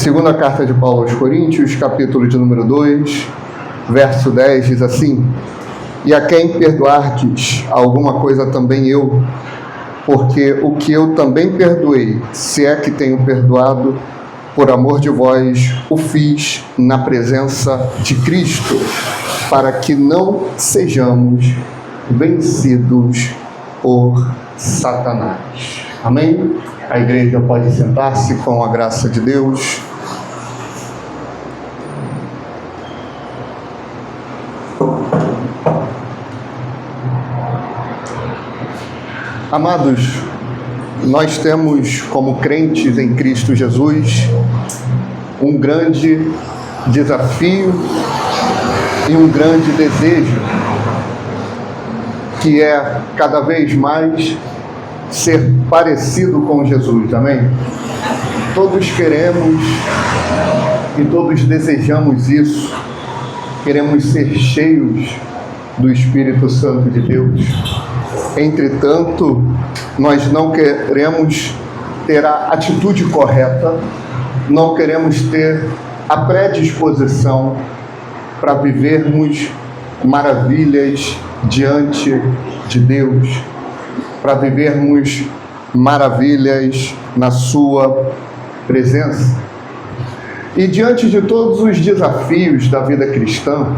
Segunda carta de Paulo aos Coríntios, capítulo de número 2, verso 10, diz assim: E a quem perdoardes alguma coisa também eu, porque o que eu também perdoei, se é que tenho perdoado, por amor de vós, o fiz na presença de Cristo, para que não sejamos vencidos por Satanás. Amém? A igreja pode sentar-se com a graça de Deus. Amados, nós temos como crentes em Cristo Jesus um grande desafio e um grande desejo, que é cada vez mais ser parecido com Jesus, amém? Todos queremos e todos desejamos isso, queremos ser cheios do Espírito Santo de Deus. Entretanto, nós não queremos ter a atitude correta, não queremos ter a predisposição para vivermos maravilhas diante de Deus, para vivermos maravilhas na sua presença. E diante de todos os desafios da vida cristã,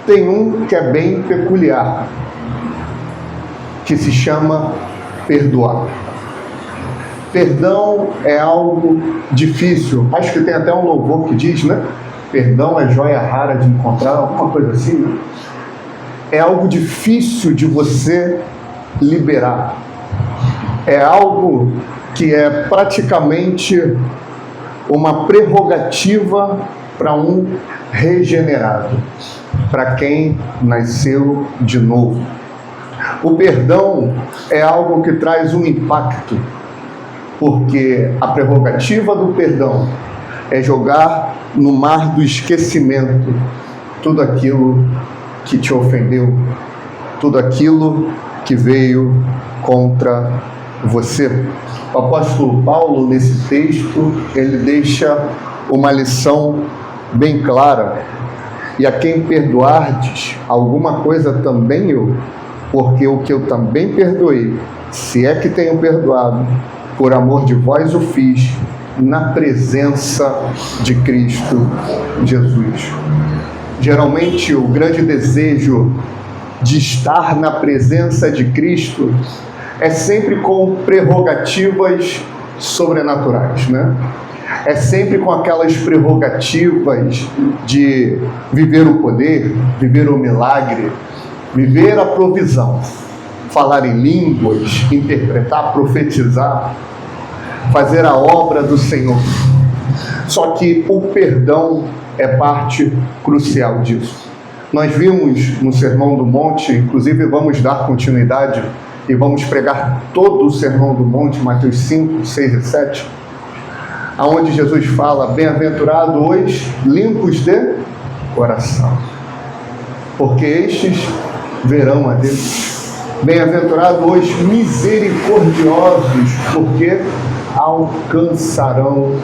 tem um que é bem peculiar, que se chama perdoar. Perdão é algo difícil. Acho que tem até um louvor que diz, né? Perdão é joia rara de encontrar, alguma coisa assim, né? É algo difícil de você liberar. É algo que é praticamente uma prerrogativa para um regenerado, para quem nasceu de novo. O perdão é algo que traz um impacto, porque a prerrogativa do perdão é jogar no mar do esquecimento tudo aquilo que te ofendeu, tudo aquilo que veio contra você. O apóstolo Paulo, nesse texto, ele deixa uma lição bem clara: e a quem perdoardes alguma coisa também eu, porque o que eu também perdoei, se é que tenho perdoado, por amor de vós o fiz, na presença de Cristo Jesus. Geralmente, o grande desejo de estar na presença de Cristo é sempre com prerrogativas sobrenaturais, né? É sempre com aquelas prerrogativas de viver o poder, viver o milagre, viver a provisão, falar em línguas, interpretar, profetizar, fazer a obra do Senhor. Só que o perdão é parte crucial disso. Nós vimos no Sermão do Monte, inclusive vamos dar continuidade e vamos pregar todo o Sermão do Monte, Mateus 5, 6 e 7, aonde Jesus fala: bem-aventurados os limpos de coração, porque estes verão a Deus. Bem-aventurados os misericordiosos, porque alcançarão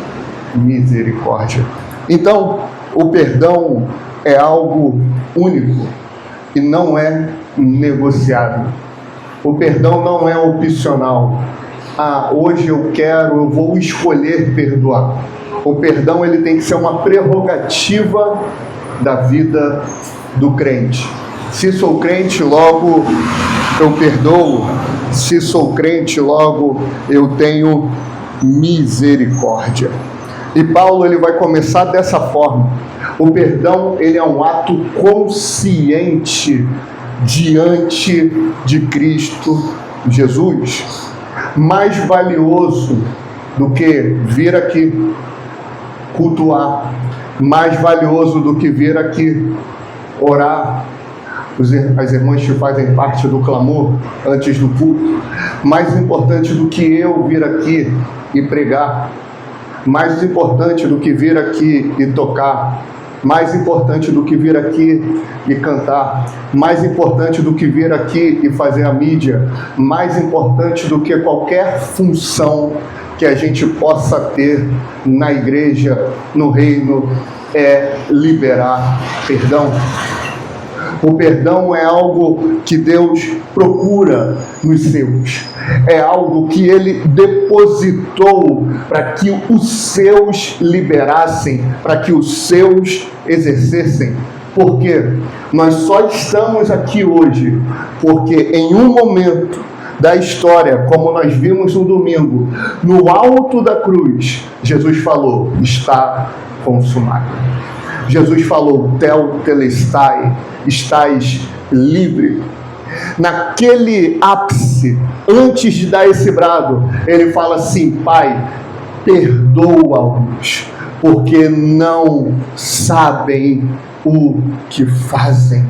misericórdia. Então, o perdão é algo único e não é negociável. O perdão não é opcional. Hoje eu vou escolher perdoar. O perdão, ele tem que ser uma prerrogativa da vida do crente. Se sou crente, logo eu perdoo. Se sou crente, logo eu tenho misericórdia. E Paulo, ele vai começar dessa forma. O perdão, ele é um ato consciente diante de Cristo Jesus. Mais valioso do que vir aqui cultuar, mais valioso do que vir aqui orar. As irmãs que fazem parte do clamor antes do culto. Mais importante do que eu vir aqui e pregar. Mais importante do que vir aqui e tocar. Mais importante do que vir aqui e cantar. Mais importante do que vir aqui e fazer a mídia. Mais importante do que qualquer função que a gente possa ter na igreja, no reino, é liberar perdão. O perdão é algo que Deus procura nos seus. É algo que Ele depositou para que os seus liberassem, para que os seus exercessem. Porque nós só estamos aqui hoje porque em um momento da história, como nós vimos no domingo, no alto da cruz, Jesus falou: está consumado. Jesus falou: tetelestai, estás livre. Naquele ápice, antes de dar esse brado, ele fala assim: Pai, perdoa-os, porque não sabem o que fazem.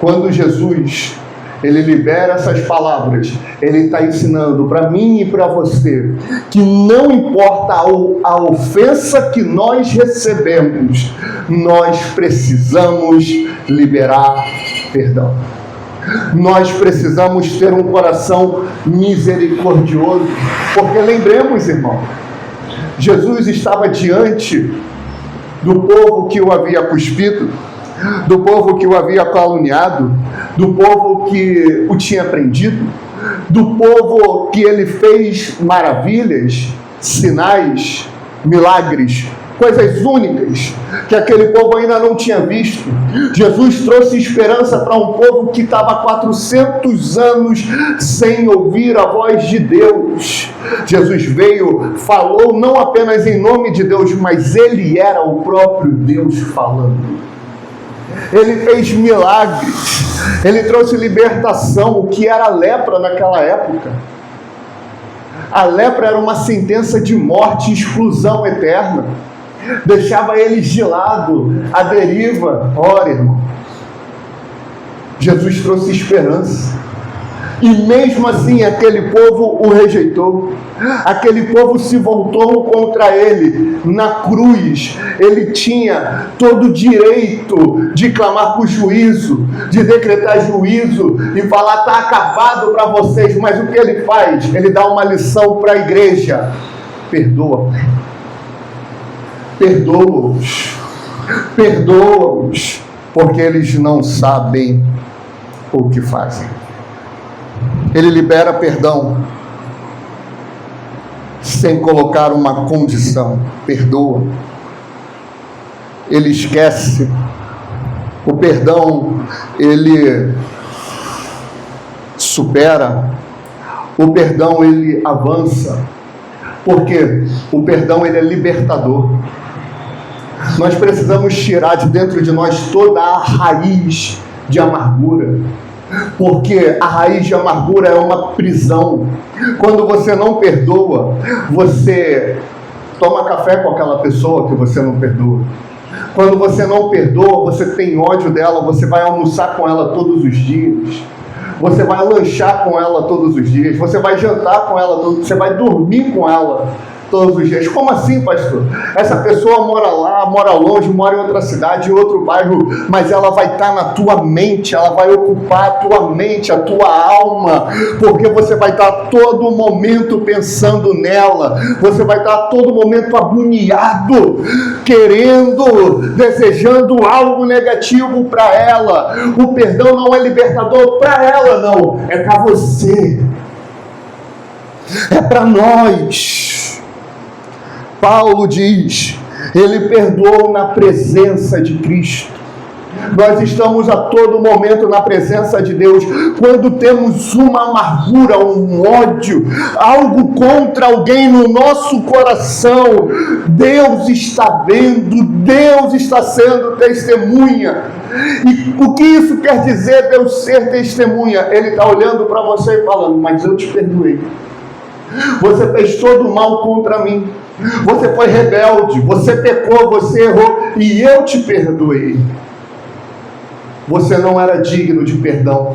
Quando Jesus ele libera essas palavras, ele está ensinando para mim e para você que não importa a ofensa que nós recebemos, nós precisamos liberar perdão. Nós precisamos ter um coração misericordioso, porque lembremos, irmão, Jesus estava diante do povo que o havia cuspido, do povo que o havia caluniado, do povo que o tinha prendido, do povo que ele fez maravilhas, sinais, milagres, coisas únicas que aquele povo ainda não tinha visto. Jesus trouxe esperança para um povo que estava há 400 anos sem ouvir a voz de Deus. Jesus veio, falou não apenas em nome de Deus, mas ele era o próprio Deus falando. Ele fez milagres, ele trouxe libertação. O que era lepra naquela época? A lepra era uma sentença de morte e exclusão eterna. Deixava eles de lado, à deriva. Ora, irmão, Jesus trouxe esperança. E mesmo assim aquele povo o rejeitou. Aquele povo se voltou contra ele. Na cruz, ele tinha todo o direito de clamar por juízo, de decretar juízo e falar: está acabado para vocês. Mas o que ele faz? Ele dá uma lição para a igreja: perdoa. Perdoa-os. Perdoa-os, porque eles não sabem o que fazem. Ele libera perdão sem colocar uma condição. Perdoa. Ele esquece. O perdão, ele supera. O perdão, ele avança. Porque o perdão, ele é libertador. Nós precisamos tirar de dentro de nós toda a raiz de amargura. Porque a raiz de amargura é uma prisão. Quando você não perdoa, você toma café com aquela pessoa que você não perdoa. Quando você não perdoa, você tem ódio dela, você vai almoçar com ela todos os dias. Você vai lanchar com ela todos os dias. Você vai jantar com ela todos os dias. Você vai dormir com ela todos os dias. Como assim, pastor? Essa pessoa mora lá, mora longe, mora em outra cidade, em outro bairro, mas ela vai estar na tua mente, ela vai ocupar a tua mente, a tua alma, porque você vai estar a todo momento pensando nela, você vai estar a todo momento agoniado, querendo, desejando algo negativo para ela. O perdão não é libertador para ela, não, é para você, é para nós. Paulo diz, ele perdoou na presença de Cristo. Nós estamos a todo momento na presença de Deus. Quando temos uma amargura, um ódio, algo contra alguém no nosso coração, Deus está vendo, Deus está sendo testemunha. E o que isso quer dizer, Deus ser testemunha? Ele está olhando para você e falando: mas eu te perdoei. Você fez todo o mal contra mim. Você foi rebelde, você pecou, você errou, e eu te perdoei. Você não era digno de perdão,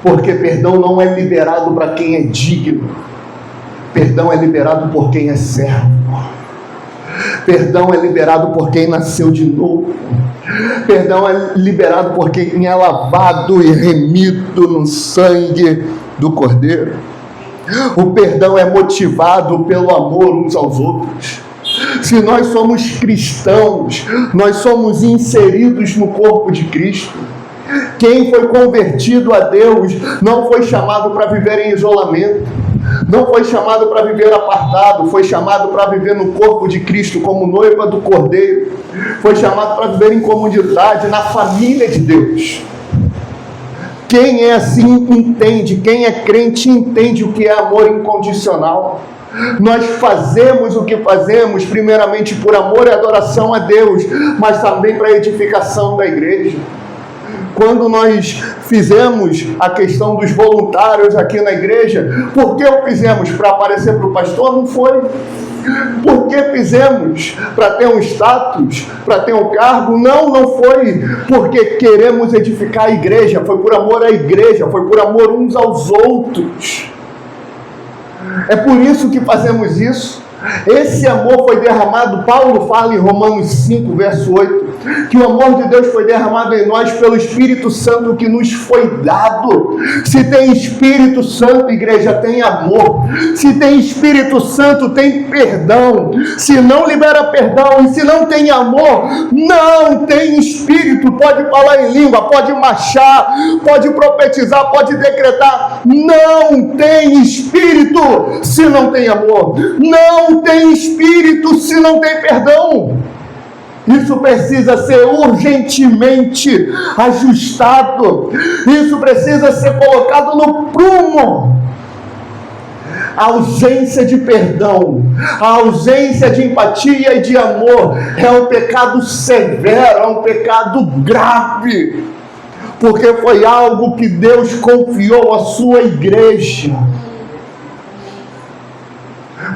porque perdão não é liberado para quem é digno. Perdão é liberado por quem é servo. Perdão é liberado por quem nasceu de novo. Perdão é liberado por quem é lavado e remido no sangue do Cordeiro. O perdão é motivado pelo amor uns aos outros. Se nós somos cristãos, nós somos inseridos no corpo de Cristo. Quem foi convertido a Deus não foi chamado para viver em isolamento, não foi chamado para viver apartado, foi chamado para viver no corpo de Cristo como noiva do Cordeiro, foi chamado para viver em comunidade, na família de Deus. Quem é assim entende, quem é crente entende o que é amor incondicional. Nós fazemos o que fazemos primeiramente por amor e adoração a Deus, mas também para a edificação da igreja. Quando nós fizemos a questão dos voluntários aqui na igreja, por que o fizemos? Para aparecer para o pastor? Não foi. Por que fizemos? Para ter um status? Para ter um cargo? Não, não foi. Porque queremos edificar a igreja. Foi por amor à igreja. Foi por amor uns aos outros. É por isso que fazemos isso. Esse amor foi derramado, Paulo fala em Romanos 5, verso 8, que o amor de Deus foi derramado em nós pelo Espírito Santo que nos foi dado. Se tem Espírito Santo, igreja, tem amor. Se tem Espírito Santo, tem perdão. Se não libera perdão e se não tem amor, não tem Espírito. Pode falar em língua, pode marchar, pode profetizar, pode decretar. Não tem Espírito se não tem amor. Não tem Espírito se não tem perdão. Isso precisa ser urgentemente ajustado. Isso precisa ser colocado no prumo. A ausência de perdão, a ausência de empatia e de amor é um pecado severo, é um pecado grave, porque foi algo que Deus confiou à sua igreja.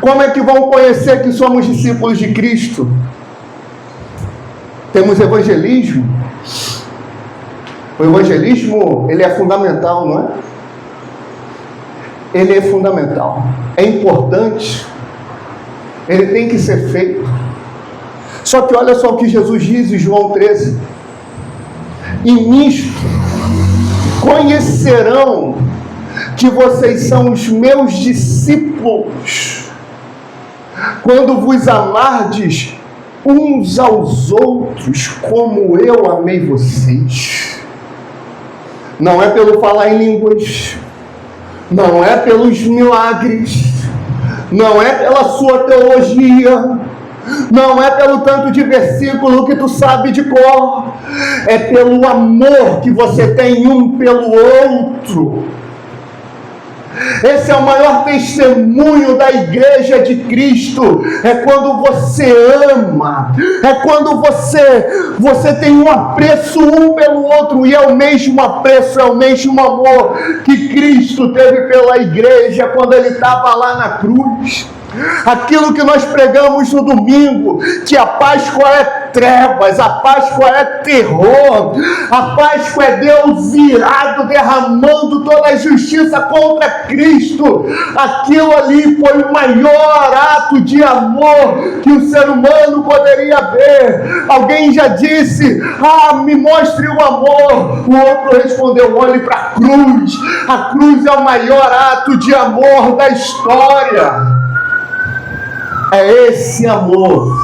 Como é que vão conhecer que somos discípulos de Cristo? Temos evangelismo. O evangelismo, ele é fundamental, não é? Ele é fundamental. É importante. Ele tem que ser feito. Só que olha só o que Jesus diz em João 13. E nisto conhecerão que vocês são os meus discípulos, quando vos amardes uns aos outros como eu amei vocês. Não é pelo falar em línguas, não é pelos milagres, não é pela sua teologia, não é pelo tanto de versículo que tu sabe de cor, é pelo amor que você tem um pelo outro. Esse é o maior testemunho da igreja de Cristo. É quando você ama, é quando você tem um apreço um pelo outro, e é o mesmo apreço, é o mesmo amor que Cristo teve pela igreja quando ele estava lá na cruz. Aquilo que nós pregamos no domingo, que a Páscoa é trevas, a Páscoa é terror, a Páscoa é Deus irado, derramando toda a justiça contra Cristo. Aquilo ali foi o maior ato de amor que o ser humano poderia ver. Alguém já disse: me mostre o amor. O outro respondeu: olhe para a cruz. A cruz é o maior ato de amor da história. É esse amor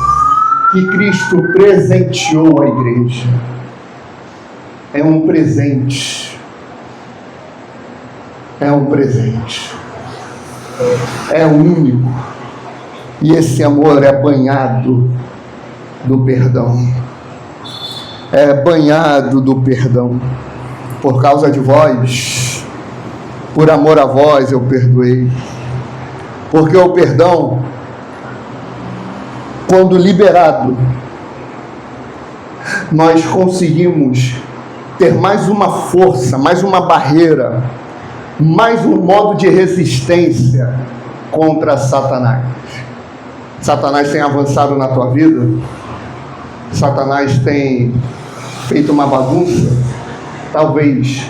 que Cristo presenteou à igreja. É um presente. É um presente. É único. E esse amor é banhado do perdão. É banhado do perdão. Por causa de vós, por amor a vós eu perdoei. Porque o perdão, quando liberado, nós conseguimos ter mais uma força, mais uma barreira, mais um modo de resistência contra Satanás. Satanás tem avançado na tua vida? Satanás tem feito uma bagunça? Talvez.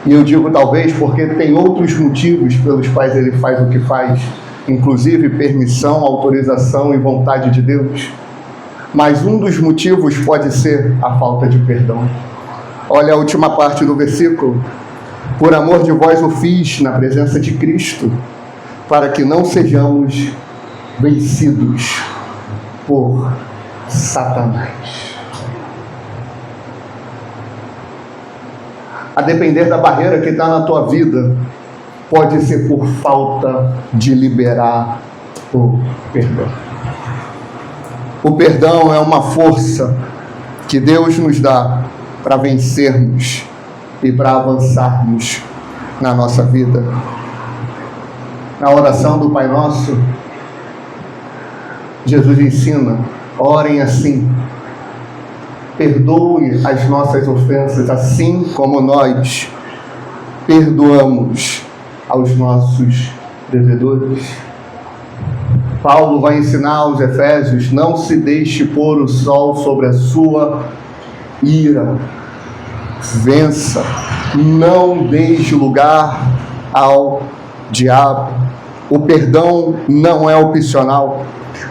E eu digo talvez porque tem outros motivos pelos quais ele faz o que faz, inclusive permissão, autorização e vontade de Deus. Mas um dos motivos pode ser a falta de perdão. Olha a última parte do versículo. Por amor de vós o fiz na presença de Cristo, para que não sejamos vencidos por Satanás. A depender da barreira que está na tua vida, pode ser por falta de liberar o perdão. O perdão é uma força que Deus nos dá para vencermos e para avançarmos na nossa vida. Na oração do Pai Nosso, Jesus ensina: orem assim: perdoe as nossas ofensas, assim como nós perdoamos aos nossos devedores. Paulo vai ensinar aos Efésios: não se deixe pôr o sol sobre a sua ira. Vença, não deixe lugar ao diabo. O perdão não é opcional.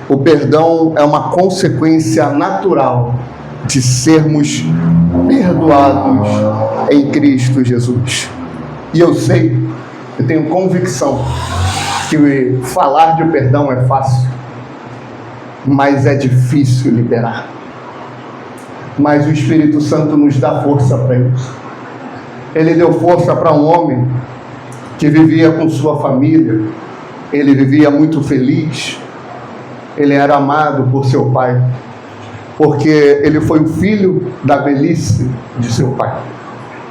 O perdão é uma consequência natural de sermos perdoados em Cristo Jesus. E eu tenho convicção que falar de perdão é fácil, mas é difícil liberar. Mas o Espírito Santo nos dá força para isso. Ele deu força para um homem que vivia com sua família, ele vivia muito feliz, ele era amado por seu pai, porque ele foi o filho da velhice de seu pai.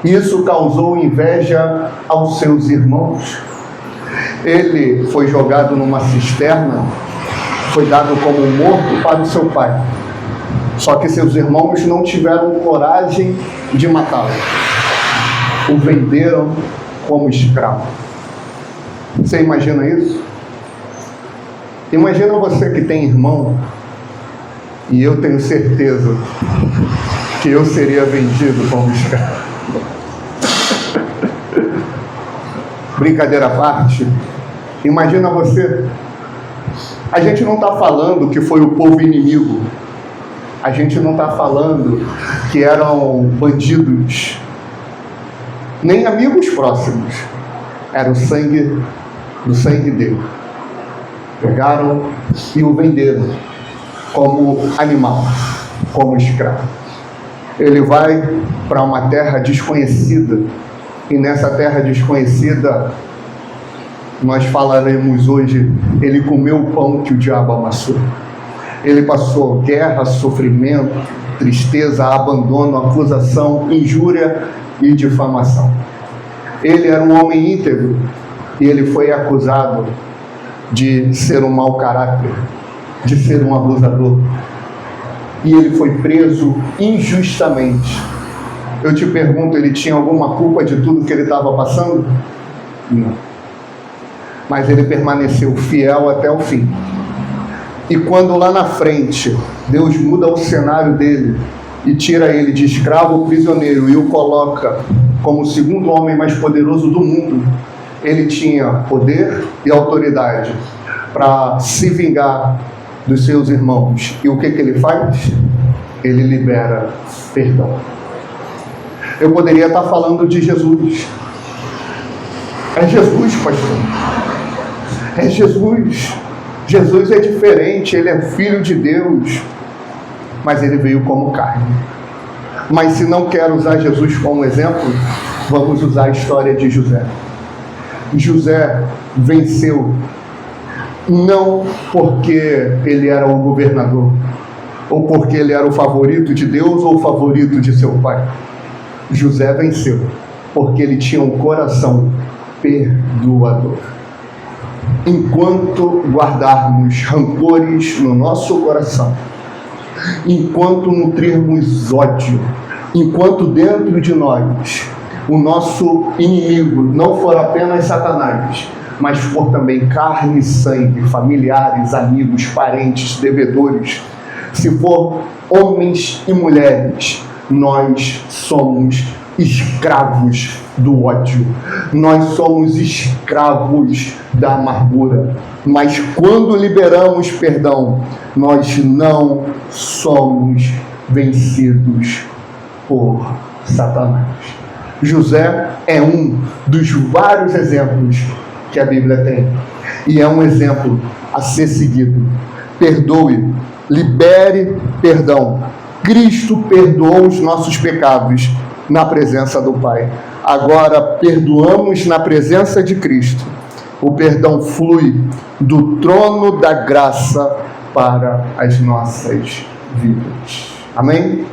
Isso causou inveja aos seus irmãos. Ele foi jogado numa cisterna, foi dado como morto para o seu pai. Só que seus irmãos não tiveram coragem de matá-lo. O venderam como escravo. Você imagina isso? Imagina você que tem irmão, e eu tenho certeza que eu seria vendido como escravo. Brincadeira à parte, imagina você. A gente não está falando que foi o povo inimigo. A gente não está falando que eram bandidos, nem amigos próximos. Era o sangue do sangue dele. Pegaram e o venderam como animal, como escravo. Ele vai para uma terra desconhecida, e nessa terra desconhecida, nós falaremos hoje, ele comeu o pão que o diabo amassou. Ele passou guerra, sofrimento, tristeza, abandono, acusação, injúria e difamação. Ele era um homem íntegro e ele foi acusado de ser um mau caráter, de ser um abusador. E ele foi preso injustamente. Eu te pergunto, ele tinha alguma culpa de tudo que ele estava passando? Não. Mas ele permaneceu fiel até o fim. E quando lá na frente, Deus muda o cenário dele e tira ele de escravo prisioneiro e o coloca como o segundo homem mais poderoso do mundo, ele tinha poder e autoridade para se vingar dos seus irmãos. E o que ele faz? Ele libera perdão. Eu poderia estar falando de Jesus. É Jesus, pastor. É Jesus. Jesus é diferente, ele é filho de Deus, mas ele veio como carne. Mas se não quer usar Jesus como exemplo, vamos usar a história de José. José venceu não porque ele era o governador, ou porque ele era o favorito de Deus ou o favorito de seu pai. José venceu porque ele tinha um coração perdoador. Enquanto guardarmos rancores no nosso coração, enquanto nutrirmos ódio, enquanto dentro de nós o nosso inimigo não for apenas Satanás, mas for também carne e sangue, familiares, amigos, parentes, devedores, se for homens e mulheres, nós somos escravos do ódio, nós somos escravos da amargura. Mas quando liberamos perdão, nós não somos vencidos por Satanás. José é um dos vários exemplos que a Bíblia tem. e é um exemplo a ser seguido. Perdoe, libere perdão. Cristo perdoou os nossos pecados na presença do Pai. Agora perdoamos na presença de Cristo. O perdão flui do trono da graça para as nossas vidas. Amém?